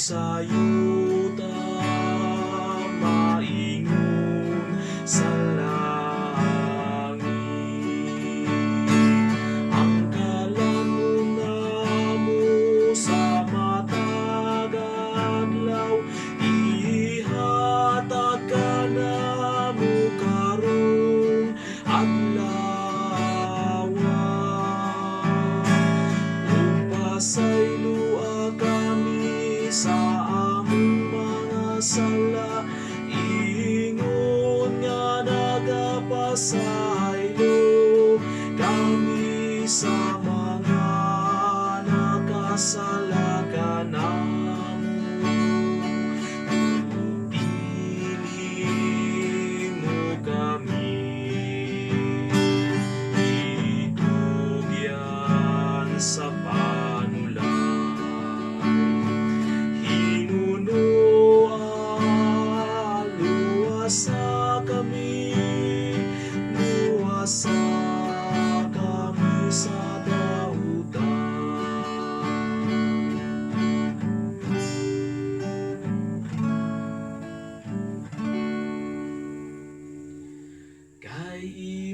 Sayuta maingon sa langit, ang kalangon namo sa matag adlaw ihatag kanamo karong adlaw. Upasaylo kami sa among mga sala, ingon nga nagapasaylo kami sa mga nakasala kanamo. Pili mo kami, itugyan sa luwasa kami sa dautan. Kay